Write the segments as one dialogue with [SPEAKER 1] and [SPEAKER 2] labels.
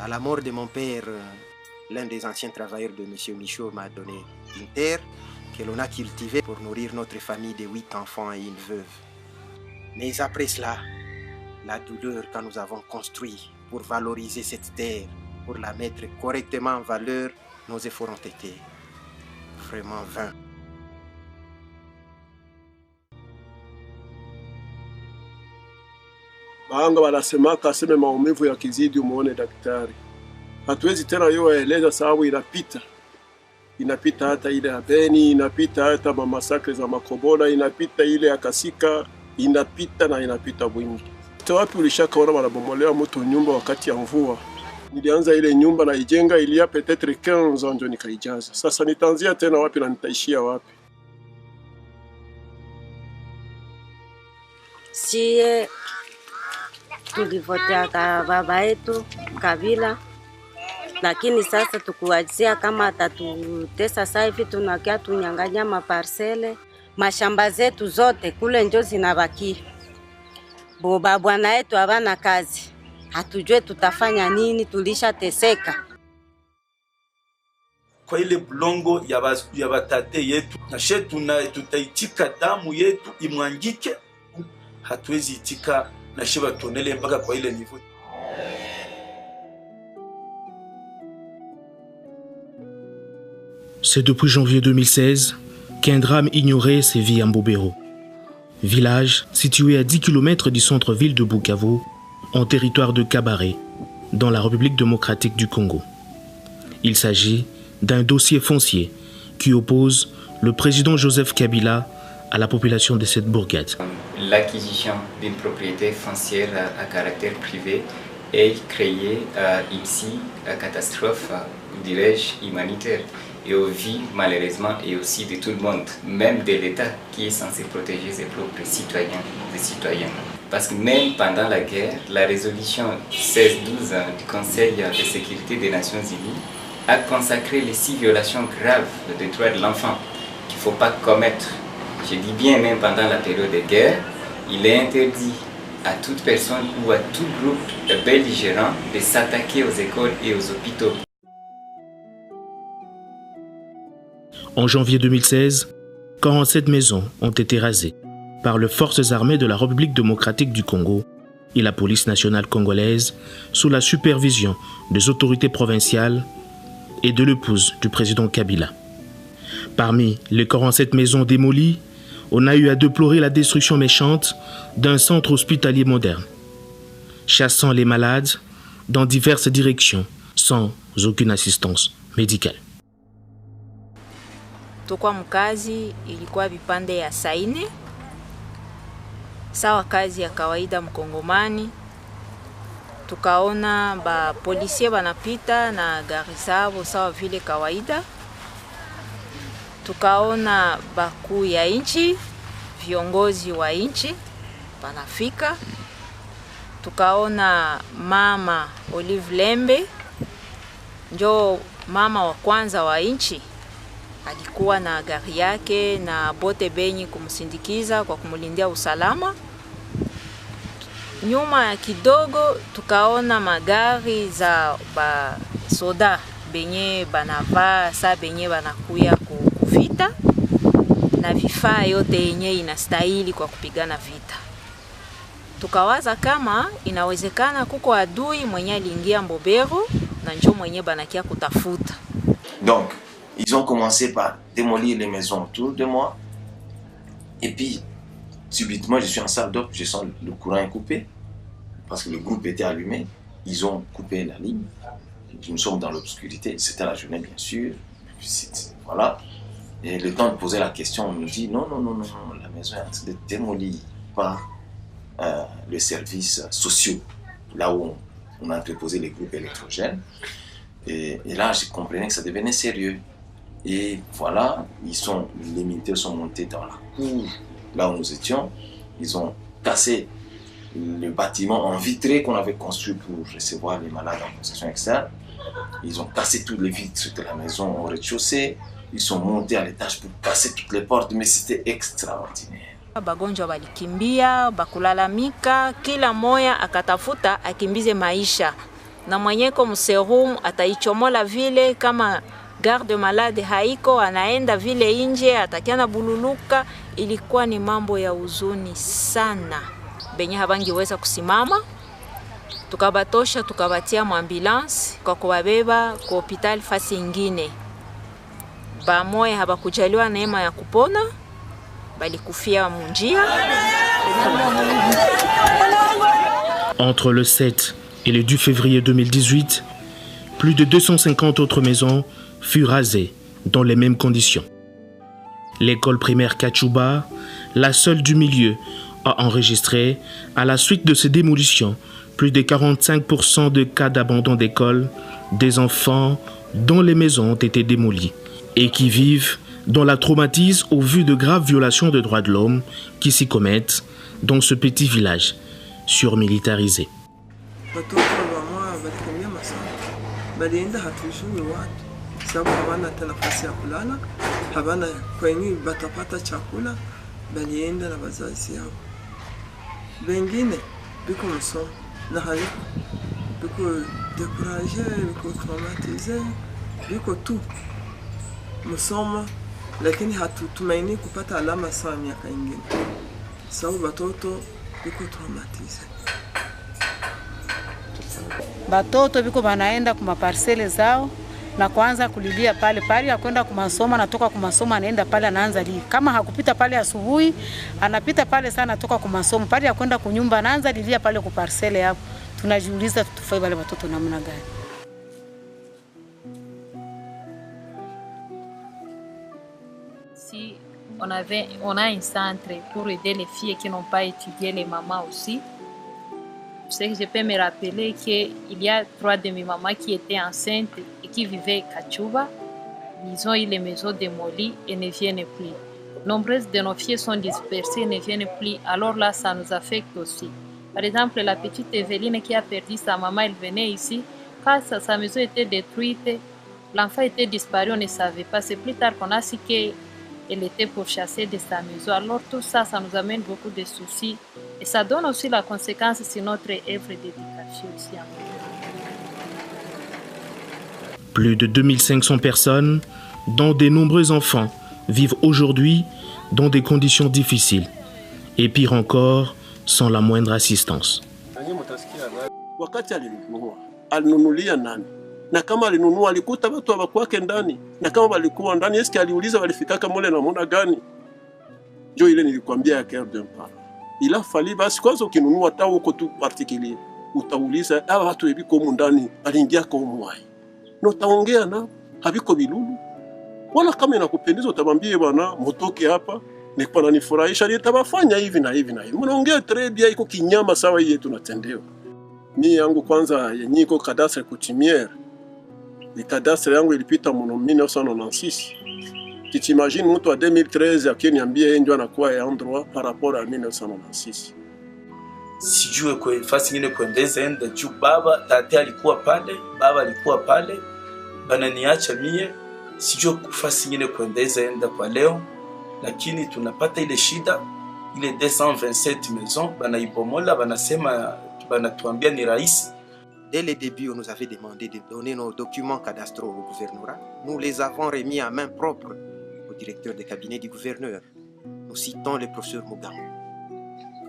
[SPEAKER 1] À la mort de mon père, l'un des anciens travailleurs de M. Michaud m'a donné une terre que l'on a cultivée pour nourrir notre famille de 8 enfants et une veuve. Mais après cela, la douleur que nous avons construite pour valoriser cette terre, pour la mettre correctement en valeur, nos efforts ont été vraiment vains.
[SPEAKER 2] Wahanga wanasemaka aseme maumivu yakizidi umuone daktari. Hatuwezi tena yoeleza sababu inapita hata ile ya Beni, inapita hata mamasakre za Makobola, inapita ile ya Kasika, inapita na inapita Bwingi. Wapi ulishakaona wanabomolea mtu nyumba wakati ya mvua? Nilianza ile nyumba na ijenga ilia peut-être 15 ans ndio nikaijaza. Sasa nitaanzia tena wapi na nitaishia wapi?
[SPEAKER 3] Sie tulivotea baba yetu Kabila, lakini sasa tukuwazia kama atatutesa sasa hivi tunakia tunyang'anya maparsele, mashamba zetu zote kule ndio zinabaki. Boba bwana yetu habana kazi. Hatujue tutafanya nini, tulishateseka.
[SPEAKER 4] Kwa ile bulongo ya batate yetu, na shetu na tutaitika damu yetu imwangike, hatuwezi itika na sheba tonele mpaka kwa ile niveau.
[SPEAKER 5] C'est depuis janvier 2016 qu'un drame ignoré sévit à Mbobero, village situé à 10 km du centre-ville de Bukavu, en territoire de Kabaré, dans la République démocratique du Congo. Il s'agit d'un dossier foncier qui oppose le président Joseph Kabila à la population de cette bourgade.
[SPEAKER 6] L'acquisition d'une propriété foncière à caractère privé est créée ici à catastrophe, dirais-je, humanitaire, et aux vies malheureusement et aussi de tout le monde, même de l'État qui est censé protéger ses propres citoyens et citoyennes. Parce que même pendant la guerre, la résolution 1612 du Conseil de sécurité des Nations Unies a consacré les 6 violations graves des droits de l'enfant qu'il ne faut pas commettre. Je dis bien même pendant la période de guerre, il est interdit à toute personne ou à tout groupe belligérant de s'attaquer aux écoles et aux hôpitaux.
[SPEAKER 5] En janvier 2016, 47 maisons ont été rasées par les forces armées de la République démocratique du Congo et la police nationale congolaise sous la supervision des autorités provinciales et de l'épouse du président Kabila. Parmi les 47 maisons démolies, on a eu à déplorer la destruction méchante d'un centre hospitalier moderne, chassant les malades dans diverses directions sans aucune assistance médicale.
[SPEAKER 7] Tukwa mkazi ilikuwa vipande ya saine, sawa kazi ya kawaida mkongomani. Tukaona ba polisie banapita na gari zao sawa vile kawaida. Tukaona bakuu ya nchi, viongozi wa nchi banafika. Tukaona mama Olive Lembe, njo mama wa kwanza wa nchi. Alikuwa na gari yake na bote benyi kumsindikiza kwa kumulindia usalama. Nyuma ya kidogo tukaona magari za soda benye banavaa sa benye banakuya kuvita na vifaa yote yenye inastahili kwa kupigana vita. Tukawaza kama inawezekana kuko adui mwenye aliingia Mbobero na njo mwenye banakia kutafuta.
[SPEAKER 8] Donc ils ont commencé par démolir les maisons autour de moi. Et puis, subitement, je suis en salle d'op, je sens le courant est coupé. Parce que le groupe était allumé. Ils ont coupé la ligne. Nous sommes dans l'obscurité. C'était la journée, bien sûr. Voilà. Et le temps de poser la question, on nous dit non, la maison est en train de démolir par les services sociaux. Là où on a entreposé les groupes électrogènes. Et là, j'ai compris que ça devenait sérieux. Et voilà, les militaires sont montés dans la cour, là où nous étions. Ils ont cassé le bâtiment en vitré qu'on avait construit pour recevoir les malades en possession externe. Ils ont cassé toutes les vitres de la maison au rez-de-chaussée. Ils sont montés à l'étage pour casser toutes les portes, mais c'était extraordinaire.
[SPEAKER 7] Bagonjwa walikimbia, bakulalamika, kila moya akatafuta akimbize maisha. na mwenyeko mserum ataichomola vile, kama garde malade haiko anaenda vile nje atakiana bululuka. Ilikuwa ni mambo ya huzuni sana, benye habangiweza kusimama. Tukabatosha tukabatia mwambulance kwa kuwabeba kwa hospitali fasi ingine. Bamoye habakujaliwa neema ya kupona, bali kufia munjia.
[SPEAKER 5] Entre le 7 et le 10 février 2018, plus de 250 autres maisons furent rasées dans les mêmes conditions. L'école primaire Kachuba, la seule du milieu, a enregistré, à la suite de ces démolitions, plus de 45% de cas d'abandon d'école des enfants dont les maisons ont été démolies et qui vivent dans la traumatisme au vu de graves violations de droits de l'homme qui s'y commettent dans ce petit village surmilitarisé.
[SPEAKER 2] na haliko biko découragé, biko traumatisé, biko tu msoma, lakini hatutumaini kupata alama sawa miaka ingine, sababu watoto biko traumatisé.
[SPEAKER 9] Batoto biko banaenda kuma parcele zao na kuanza kulilia pale pale ya kwenda kumasoma, natoka kumasoma anaenda pale anaanza lia. Kama hakupita pale asubuhi, anapita pale sana toka kumasoma, pale ya kwenda kunyumba anaanza lilia pale ku parcele hapo. Tunajiuliza tutufai wale watoto namna gani?
[SPEAKER 10] Si on a un centre pour aider les filles qui n'ont pas étudié, les mamans aussi. C'est que je peux me rappeler qu'il y a 3 de mes mamans qui étaient enceintes et qui vivaient à Kachuba. Ils ont eu les maisons démolies et ne viennent plus. Nombreuses de nos filles sont dispersées et ne viennent plus. Alors là, ça nous affecte aussi. Par exemple, la petite Evelyne qui a perdu sa maman, elle venait ici. Quand sa maison était détruite, l'enfant était disparu, on ne savait pas. C'est plus tard qu'on a su qu'elle était pourchassée de sa maison. Alors tout ça, ça nous amène beaucoup de soucis. Et ça donne aussi la conséquence sur notre œuvre d'éducation ici en Europe.
[SPEAKER 5] Plus de 2500 personnes, dont de nombreux enfants, vivent aujourd'hui dans des conditions difficiles. Et pire encore, sans la moindre assistance.
[SPEAKER 2] Wakati alinunulia nani? Na kama alinunua alikuta watu hawakwake ndani. Na kama walikuwa ndani, eske aliuliza walifikaka mole na mona gani? Jo ile nilikwambia ya cœur d'un parent. Ila fali basi kwanza ukinunua hata uko tu particulier, utauliza hawa watu ebiko humu ndani aliingia kwa umwai. Na utaongea na habiko bilulu. Wala kama inakupendeza utamwambie bwana mtoke hapa, nilikuwa nanifurahisha nitabafanya hivi na hivi na hivi. Mnaongea trebia iko kinyama sawa hii tunatendewa. Mimi yangu kwanza yenyiko cadastre coutumière. Le cadastre yangu ilipita mno 1996. Tu t'imagines mtu wa 2013 akiniambia yeye ndio anakuwa ya endroit par rapport à 1996.
[SPEAKER 4] Sijue kwa nafasi nyingine kuendeza enda juu baba tate alikuwa pale, baba alikuwa pale, bananiacha mie, sijue nafasi nyingine kuendeza enda kwa leo, lakini tunapata ile shida, ile 227 maisons banaibomola, banasema banatuambia ni rahisi.
[SPEAKER 1] Dès le début, on nous avait demandé de donner nos documents cadastraux au gouvernorat. Nous les avons remis à main propre au directeur de cabinet du gouverneur. Nous citons le professeur Mugambo.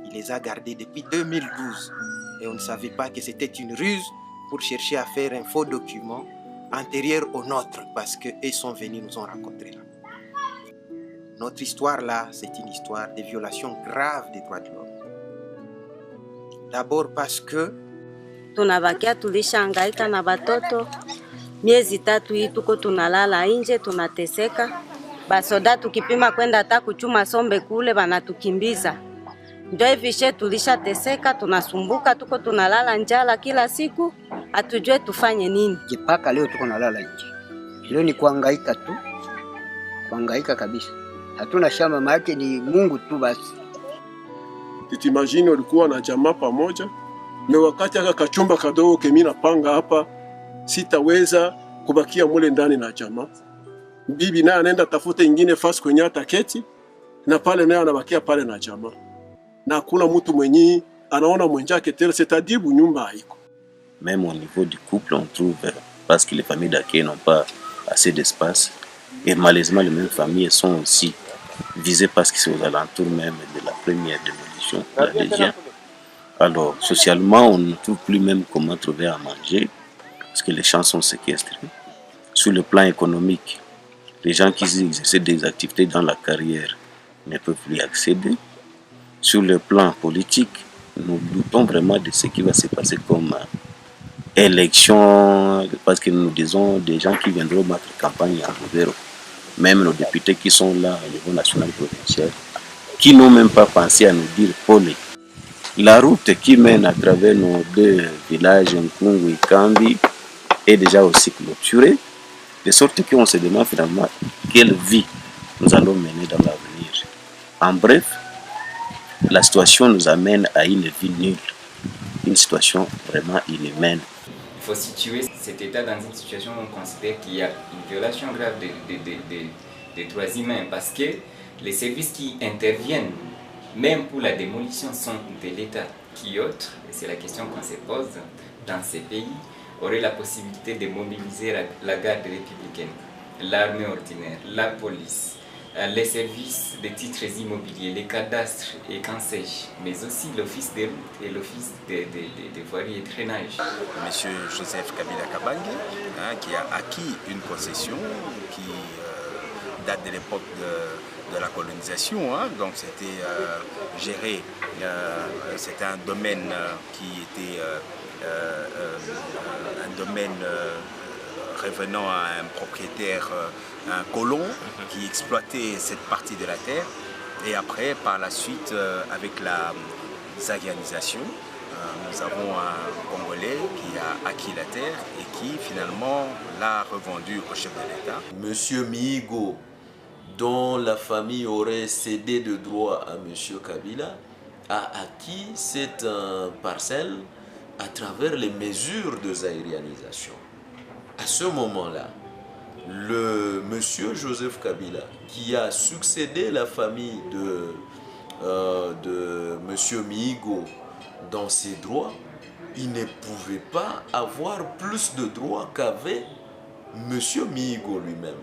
[SPEAKER 1] Il les a gardés depuis 2012 et on ne savait pas que c'était une ruse pour chercher à faire un faux document antérieur au nôtre parce qu'eux sont venus nous ont rencontrés là. Notre histoire là, c'est une histoire de violations graves des droits de l'homme. D'abord parce que
[SPEAKER 3] tunabakia tulishangaika na batoto miezi 3 hii tuko tunalala nje tunateseka. Basoda tukipima kwenda hata kuchuma sombe kule banatukimbiza. Ndio hivi she tulishateseka, tunasumbuka, tuko tunalala njala kila siku, hatujue tufanye nini.
[SPEAKER 11] Mpaka leo tuko nalala nje. Leo ni kuhangaika tu. Kuhangaika kabisa. Hatuna shamba maana ni Mungu tu basi.
[SPEAKER 2] Tutimagine ulikuwa na jamaa pamoja. Na wakati aka kachumba kadogo kemi napanga hapa, sitaweza kubakia mule ndani na jamaa. Bibi naye anaenda tafuta ingine fasi kwenye ataketi, na pale naye anabakia pale na jamaa. Na hakuna mtu mwenye anaona mwenjake tele, c'est-à-dire nyumba haiko.
[SPEAKER 12] Même au niveau du couple, on trouve, parce que les familles d'accueil n'ont pas assez d'espace. Et malheureusement, les mêmes familles sont aussi visées parce que c'est aux alentours même de la première démolition, la deuxième. Alors, socialement, on ne trouve plus même comment trouver à manger parce que les champs sont séquestrés. Sur le plan économique, les gens qui exercent des activités dans la carrière ne peuvent plus y accéder. Sur le plan politique, nous doutons vraiment de ce qui va se passer comme élection, parce que nous disons des gens qui viendront mettre campagne à Rouvero, même nos députés qui sont là au niveau national provincial, qui n'ont même pas pensé à nous dire Polé. La route qui mène à travers nos deux villages, Nkungu et Kambi, est déjà aussi clôturée, de sorte qu'on se demande finalement quelle vie nous allons mener dans l'avenir. En bref, la situation nous amène à une vie nulle, une situation vraiment inhumaine.
[SPEAKER 6] Il faut situer cet État dans une situation où on considère qu'il y a une violation grave des droits humains parce que les services qui interviennent, même pour la démolition, sont de l'État. Qui autre, et c'est la question qu'on se pose dans ces pays, aurait la possibilité de mobiliser la garde républicaine, l'armée ordinaire, la police, les services de titres immobiliers, les cadastres et qu'en sais-je, mais aussi l'office des routes et l'office des voiries et drainage.
[SPEAKER 13] Monsieur Joseph Kabila Kabange, qui a acquis une concession qui date de l'époque de la colonisation, donc c'était géré, c'était un domaine qui était un domaine revenant à un propriétaire, un colon qui exploitait cette partie de la terre. Et après, par la suite, avec la zaguianisation, nous avons un Congolais qui a acquis la terre et qui finalement l'a revendue au chef de l'État.
[SPEAKER 14] Monsieur Mihigo, dont la famille aurait cédé de droit à Monsieur Kabila, a acquis cette parcelle à travers les mesures de zaïrianisation. À ce moment-là, le monsieur Joseph Kabila, qui a succédé la famille de monsieur Mihigo dans ses droits, il ne pouvait pas avoir plus de droits qu'avait monsieur Mihigo lui-même.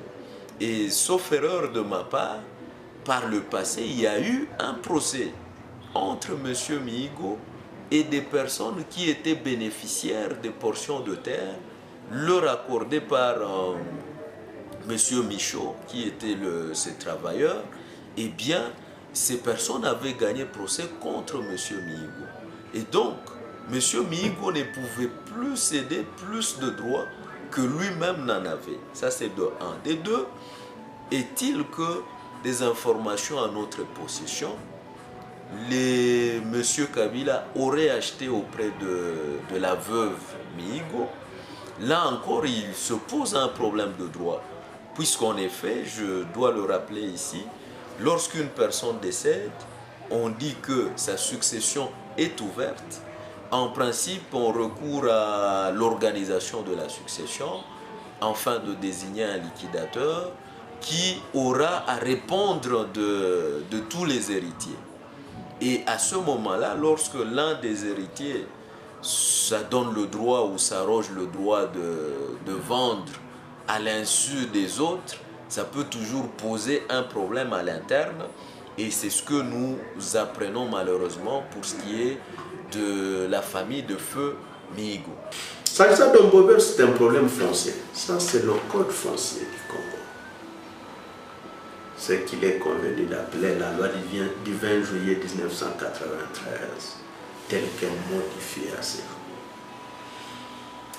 [SPEAKER 14] Et sauf erreur de ma part, par le passé, il y a eu un procès entre monsieur Mihigo et des personnes qui étaient bénéficiaires des portions de terre leur accordées par monsieur Michaud, qui était ce travailleur. Eh bien, ces personnes avaient gagné procès contre monsieur Mihigo. Et donc, monsieur Mihigo ne pouvait plus céder plus de droits que lui-même n'en avait. Ça, c'est de un. De deux, est-il que des informations à notre possession, monsieur Kabila aurait acheté auprès de la veuve Mihigo? Là encore, il se pose un problème de droit. Puisqu'en effet, je dois le rappeler ici, lorsqu'une personne décède, on dit que sa succession est ouverte. En principe, on recourt à l'organisation de la succession afin de désigner un liquidateur qui aura à répondre de tous les héritiers. Et à ce moment-là, lorsque l'un des héritiers, ça donne le droit ou s'arroge le droit de vendre à l'insu des autres, ça peut toujours poser un problème à l'interne. Et c'est ce que nous apprenons malheureusement pour ce qui est de la famille de feu Mihigo.
[SPEAKER 15] S'agissant d'un Bober, c'est un problème foncier. Ça, c'est le code foncier du Congo. Ce qu'il est convenu d'appeler la loi du 20 juillet 1993, telle qu'elle modifie à ce jour.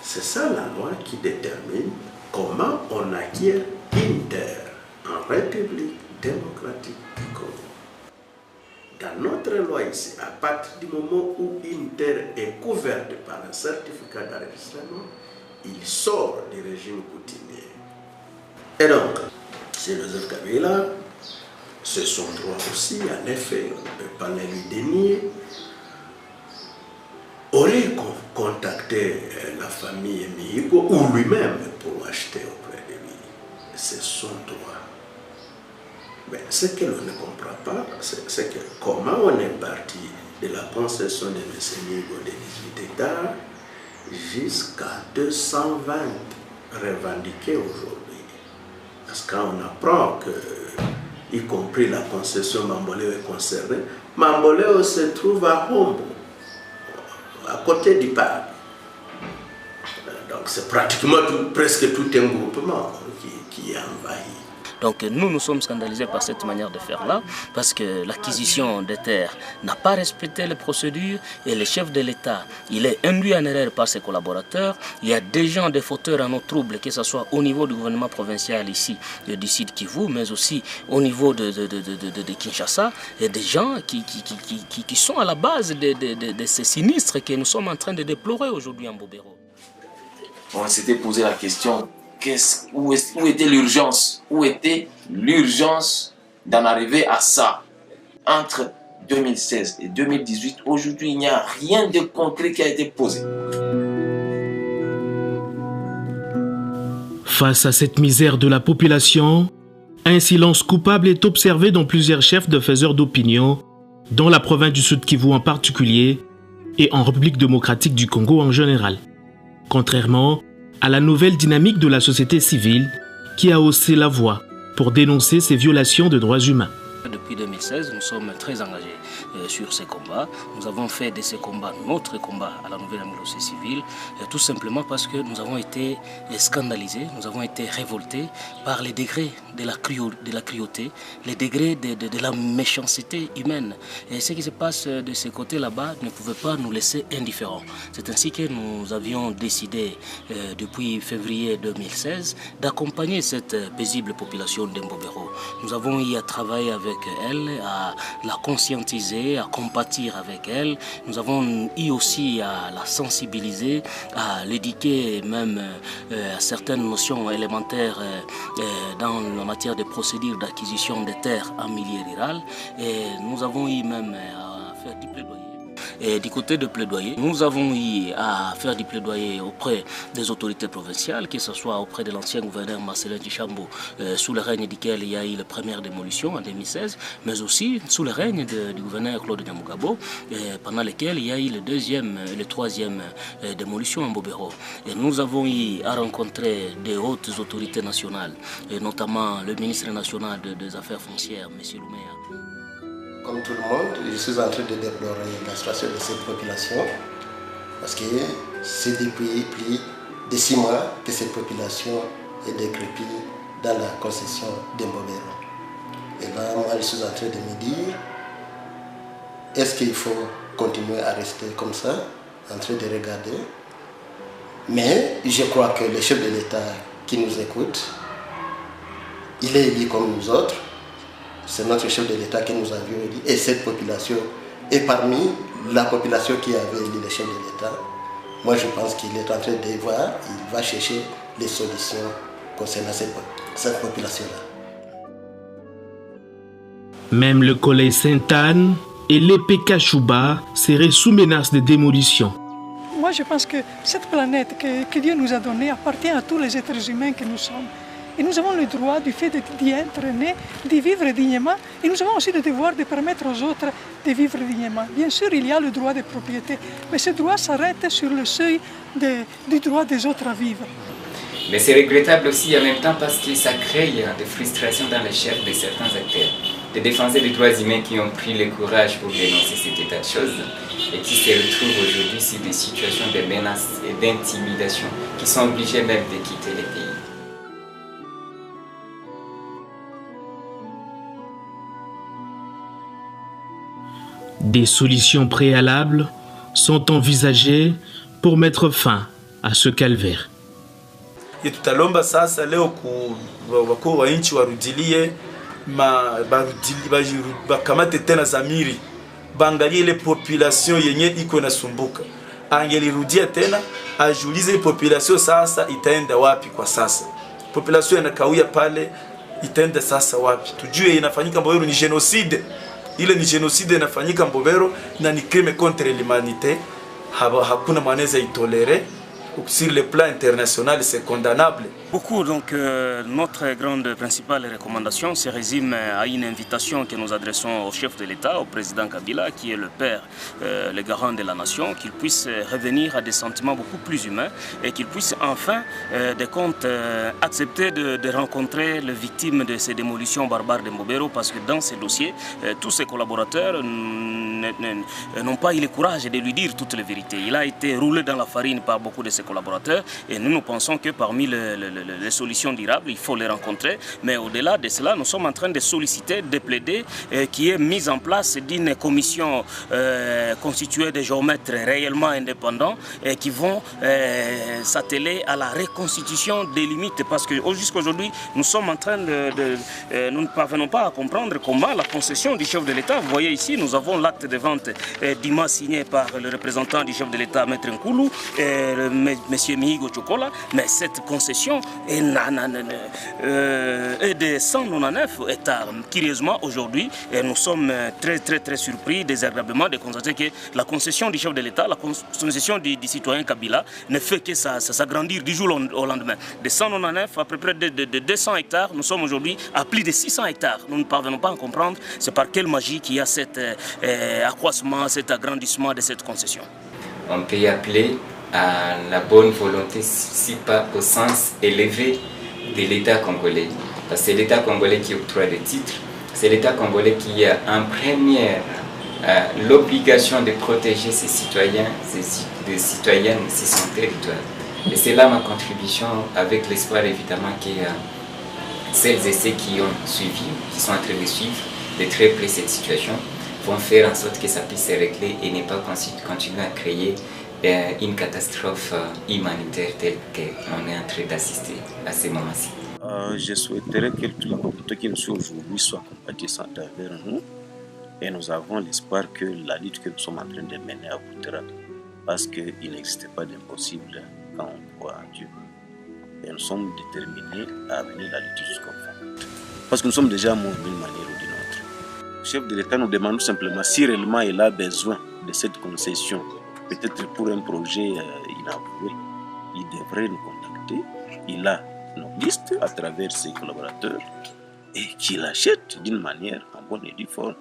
[SPEAKER 15] C'est ça la loi qui détermine comment on acquiert une terre en République démocratique du Congo. Dans notre loi ici, à partir du moment où une terre est couverte par un certificat d'enregistrement, il sort du régime coutumier. Et donc, c'est Joseph Kabila, c'est son droit aussi, en effet, on ne peut pas le lui dénier, aurait contacté la famille Mihigo ou lui-même pour acheter auprès de lui. C'est son droit. Mais ce que l'on ne comprend pas, c'est que comment on est parti de la concession de M. Mihigo de 18 hectares jusqu'à 220 revendiqués aujourd'hui. Parce qu'on apprend que, y compris la concession Mamboléo est concernée, Mamboléo se trouve à Hombo, à côté du parc. Donc c'est pratiquement presque tout un groupement qui est envahi.
[SPEAKER 16] Donc nous sommes scandalisés par cette manière de faire-là, parce que l'acquisition des terres n'a pas respecté les procédures et le chef de l'État, il est induit en erreur par ses collaborateurs. Il y a des gens, des fauteurs à nos troubles, que ce soit au niveau du gouvernement provincial ici, du Sud Kivu, mais aussi au niveau de Kinshasa, et des gens qui sont à la base de ces sinistres que nous sommes en train de déplorer aujourd'hui en Bobero.
[SPEAKER 8] On s'était posé la question, où était l'urgence? Où était l'urgence d'en arriver à ça? Entre 2016 et 2018, aujourd'hui, il n'y a rien de concret qui a été posé.
[SPEAKER 5] Face à cette misère de la population, un silence coupable est observé dans plusieurs chefs de faiseurs d'opinion, dans la province du Sud Kivu en particulier, et en République démocratique du Congo en général. Contrairement à la nouvelle dynamique de la société civile qui a haussé la voix pour dénoncer ces violations de droits humains.
[SPEAKER 16] Depuis 2016, nous sommes très engagés sur ces combats. Nous avons fait de ces combats notre combat à la nouvelle société civile, tout simplement parce que nous avons été scandalisés, nous avons été révoltés par les degrés de la cruauté, les degrés de la méchanceté humaine. Et ce qui se passe de ce côté là-bas ne pouvait pas nous laisser indifférents. C'est ainsi que nous avions décidé, depuis février 2016, d'accompagner cette paisible population d'Mbobero. Nous avons eu à travailler avec elle, à la conscientiser, à compatir avec elle. Nous avons eu aussi à la sensibiliser, à l'éduquer même à certaines notions élémentaires dans la matière de procédures d'acquisition des terres en milieu rural. Et nous avons eu même à faire du plaidoyer. Et du côté de plaidoyer, nous avons eu à faire du plaidoyer auprès des autorités provinciales, que ce soit auprès de l'ancien gouverneur Marcelin Dichambo, sous le règne duquel il y a eu la première démolition en 2016, mais aussi sous le règne du gouverneur Claude Nyamugabo, pendant lequel il y a eu le deuxième et le troisième démolition en Bobero. Et nous avons eu à rencontrer des hautes autorités nationales, et notamment le ministre national des Affaires foncières, M. Louméa.
[SPEAKER 17] Comme tout le monde, je suis en train de déplorer la situation de cette population parce que c'est depuis plus de 6 mois que cette population est décrépite dans la concession d'Mbobero. Et là, moi, je suis en train de me dire, est-ce qu'il faut continuer à rester comme ça, en train de regarder? Mais je crois que le chef de l'État qui nous écoute, il est élu comme nous autres. C'est notre chef de l'État qui nous a dit, et cette population est parmi la population qui avait élu le chef de l'État. Moi, je pense qu'il est en train de voir, il va chercher les solutions concernant cette population-là.
[SPEAKER 5] Même le collège Sainte-Anne et l'épée Kachouba seraient sous menace de démolition.
[SPEAKER 18] Moi, je pense que cette planète que Dieu nous a donnée appartient à tous les êtres humains que nous sommes. Et nous avons le droit du fait d'y être nés, de vivre dignement, et nous avons aussi le devoir de permettre aux autres de vivre dignement. Bien sûr, il y a le droit de propriété, mais ce droit s'arrête sur le seuil du droit des autres à vivre.
[SPEAKER 6] Mais c'est regrettable aussi en même temps parce que ça crée des frustrations dans les chefs de certains acteurs, des défenseurs des droits humains qui ont pris le courage pour dénoncer cet état de choses et qui se retrouvent aujourd'hui sur des situations de menaces et d'intimidation, qui sont obligés même de quitter le pays.
[SPEAKER 5] Des solutions préalables sont envisagées pour mettre fin à ce calvaire.
[SPEAKER 4] Tutalomba sasa leo wakuu wa nchi warudilie bakamate tena zamiri, baangalie ile population yenye iko inasumbuka, angelirudia tena ajulize population sasa itaenda wapi kwa sasa. Population inakawia pale, itaenda sasa wapi? Tujue inafanyika Mbobero ni genocide. Ile ni genocide inafanyika Mbobero na ni crime contre l'humanité. Hakuna maneza itolere. sur le plan international, c'est condamnable.
[SPEAKER 16] Beaucoup, donc notre grande principale recommandation se résume à une invitation que nous adressons au chef de l'État, au président Kabila, qui est le père, le garant de la nation, qu'il puisse revenir à des sentiments beaucoup plus humains et qu'il puisse enfin, de compte, accepter de rencontrer les victimes de ces démolitions barbares de Mbobero, parce que dans ces dossiers, tous ses collaborateurs n'ont pas eu le courage de lui dire toute la vérité. Il a été roulé dans la farine par beaucoup de ses collaborateurs et nous pensons que parmi les solutions durables, il faut les rencontrer. Mais au-delà de cela, nous sommes en train de solliciter, de plaider qui est mise en place d'une commission constituée de géomètres réellement indépendants et qui vont s'atteler à la reconstitution des limites. Parce que jusqu'à aujourd'hui, nous sommes en train nous ne parvenons pas à comprendre comment la concession du chef de l'État, vous voyez ici, nous avons l'acte de vente d'IMA signé par le représentant du chef de l'État, Maître Nkoulou, et M. Mihigo Chokola, mais cette concession est de 199 hectares. Curieusement, aujourd'hui, nous sommes très surpris, désagréablement, de constater que la concession du chef de l'État, la concession du citoyen Kabila, ne fait que s'agrandir du jour au lendemain. De 199 à peu près de 200 hectares, nous sommes aujourd'hui à plus de 600 hectares. Nous ne parvenons pas à comprendre c'est par quelle magie qu'il y a cet accroissement, cet agrandissement de cette concession.
[SPEAKER 6] On peut y appeler à la bonne volonté, si pas au sens élevé de l'État congolais. Parce que c'est l'État congolais qui octroie les titres, c'est l'État congolais qui a en première l'obligation de protéger ses citoyens, ses citoyennes, son territoire. Et c'est là ma contribution, avec l'espoir évidemment que celles et ceux qui ont suivi, qui sont en train de suivre de très près cette situation, vont faire en sorte que ça puisse se régler et ne pas continuer à créer une catastrophe humanitaire telle qu'on est en train d'assister à ce moment-ci.
[SPEAKER 12] Je souhaiterais que toute la communauté qui nous suit aujourd'hui soit compatissante envers nous et nous avons l'espoir que la lutte que nous sommes en train de mener aboutira parce qu'il n'existe pas d'impossible quand on croit en Dieu. Et nous sommes déterminés à mener la lutte jusqu'au fond. Parce que nous sommes déjà morts d'une manière ou d'une autre. Le chef de l'État nous demande tout simplement si réellement il a besoin de cette concession, peut-être pour un projet inavoué, il devrait nous contacter. Il a nos listes à travers ses collaborateurs et qu'il achète d'une manière en bonne et due forme.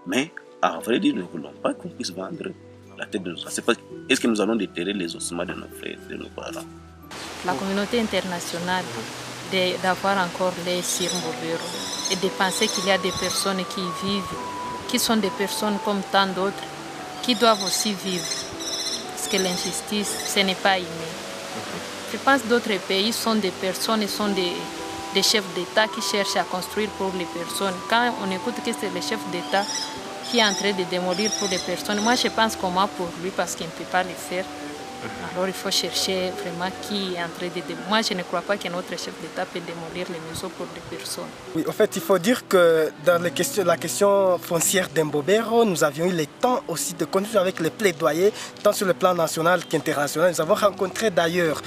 [SPEAKER 12] Mais à vrai dire, nous ne voulons pas qu'on puisse vendre la tête de nos enfants. Est-ce que nous allons déterrer les ossements de nos frères, de nos parents?
[SPEAKER 10] La communauté internationale d'avoir encore les sur Mbobero et de penser qu'il y a des personnes qui y vivent, qui sont des personnes comme tant d'autres, qui doivent aussi vivre. Parce que l'injustice, ce n'est pas inné. Je pense que d'autres pays sont des personnes, sont des chefs d'État qui cherchent à construire pour les personnes. Quand on écoute que c'est le chef d'État qui est en train de démolir pour les personnes, moi je pense comment pour lui parce qu'il ne peut pas le faire. Alors il faut chercher vraiment qui est en train de démolir. Moi je ne crois pas que notre chef d'État peut démolir les maisons pour les personnes.
[SPEAKER 19] Oui, en fait il faut dire que dans la question foncière d'Mbobero, nous avions eu le temps aussi de continuer avec les plaidoyers, tant sur le plan national qu'international. Nous avons rencontré d'ailleurs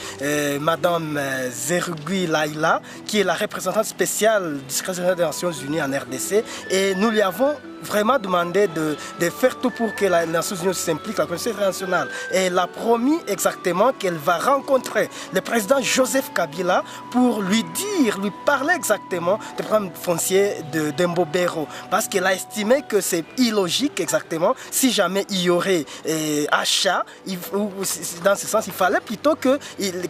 [SPEAKER 19] Madame Zerugui Laila, qui est la représentante spéciale du secrétaire des Nations Unies en RDC, et nous lui avons vraiment demandé de faire tout pour que les Nations Unies s'impliquent, la communauté internationale. Et elle a promis exactement qu'elle va rencontrer le président Joseph Kabila pour lui parler exactement des problèmes fonciers de Mbobero. Parce qu'elle a estimé que c'est illogique exactement si jamais il y aurait achat. Dans ce sens, il fallait plutôt que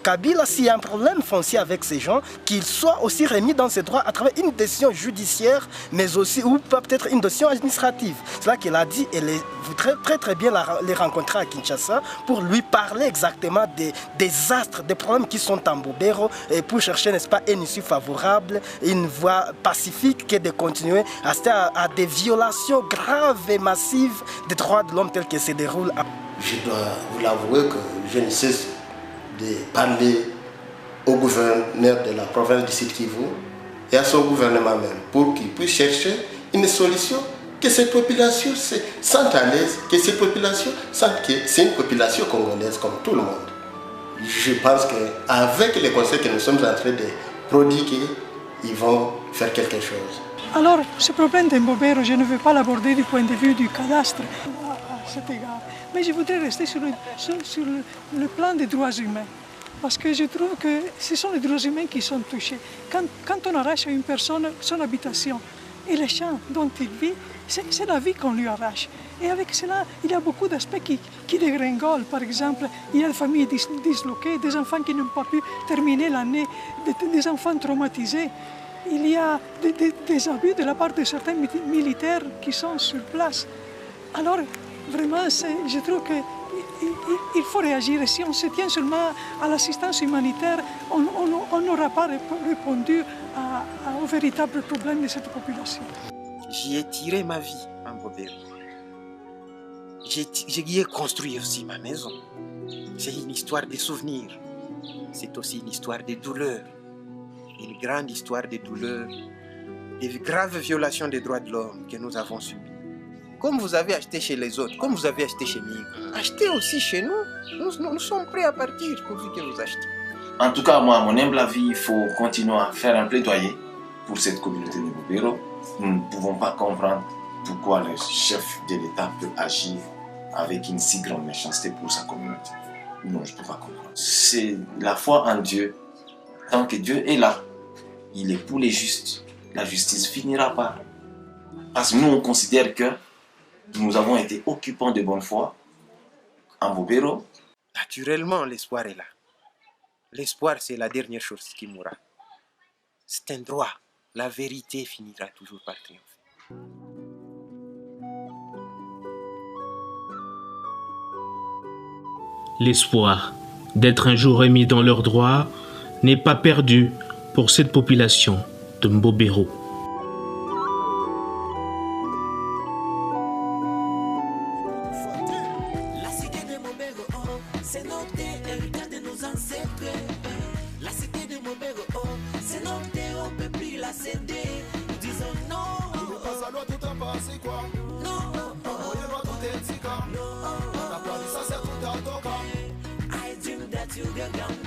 [SPEAKER 19] Kabila, s'il y a un problème foncier avec ces gens, qu'il soit aussi remis dans ses droits à travers une décision judiciaire, mais aussi, ou peut-être une décision administrative. C'est là qu'elle a dit, elle voudrait très bien les rencontrer à Kinshasa pour lui parler exactement des désastres, des problèmes qui sont en Mbobero et pour chercher, n'est-ce pas, une issue favorable, une voie pacifique que de continuer à des violations graves et massives des droits de l'homme tels qu'ils se déroulent.
[SPEAKER 17] Je dois vous l'avouer que je ne cesse de parler au gouverneur de la province du Sud Kivu et à son gouvernement même pour qu'il puisse chercher une solution, que cette population se sente à l'aise, que cette population sente que c'est une population congolaise comme tout le monde. Je pense qu'avec les conseils que nous sommes en train de prodiguer, ils vont faire quelque chose.
[SPEAKER 18] Alors, ce problème d'Mbobero, je ne veux pas l'aborder du point de vue du cadastre. cet égard. Mais je voudrais rester sur le plan des droits humains. Parce que je trouve que ce sont les droits humains qui sont touchés. Quand on arrache à une personne son habitation et les champs dont il vit, c'est la vie qu'on lui arrache. Et avec cela, il y a beaucoup d'aspects qui dégringolent. Par exemple, il y a des familles disloquées, des enfants qui n'ont pas pu terminer l'année, des enfants traumatisés. Il y a des abus de la part de certains militaires qui sont sur place. Alors, vraiment, je trouve qu'il faut réagir. Et si on se tient seulement à l'assistance humanitaire, on n'aura pas répondu au véritable problème de cette population.
[SPEAKER 1] J'y ai tiré ma vie en Mbobero. J'y ai construit aussi ma maison. C'est une histoire de souvenirs. C'est aussi une histoire de douleur. Une grande histoire de douleur, des graves violations des droits de l'homme que nous avons subies. Comme vous avez acheté chez les autres, comme vous avez acheté chez nous, achetez aussi chez nous. Nous sommes prêts à partir pourvu que vous achetez.
[SPEAKER 8] En tout cas, moi, à mon humble avis, il faut continuer à faire un plaidoyer pour cette communauté de Mbobero. Nous ne pouvons pas comprendre pourquoi le chef de l'État peut agir avec une si grande méchanceté pour sa communauté. Non, je ne peux pas comprendre. C'est la foi en Dieu. Tant que Dieu est là, il est pour les justes. La justice finira par. Parce que nous, on considère que nous avons été occupants de bonne foi en Mbobero.
[SPEAKER 1] Naturellement, l'espoir est là. L'espoir, c'est la dernière chose qui mourra. C'est un droit. La vérité finira toujours par triompher.
[SPEAKER 5] L'espoir d'être un jour remis dans leurs droits n'est pas perdu pour cette population de Mbobero.
[SPEAKER 20] La cité de Mbobero, c'est notre héritage de nos ancêtres. La cité de Mbobero, c'est notre, on ne peut plus la céder. Nous disons non. Non. I dream that you get down.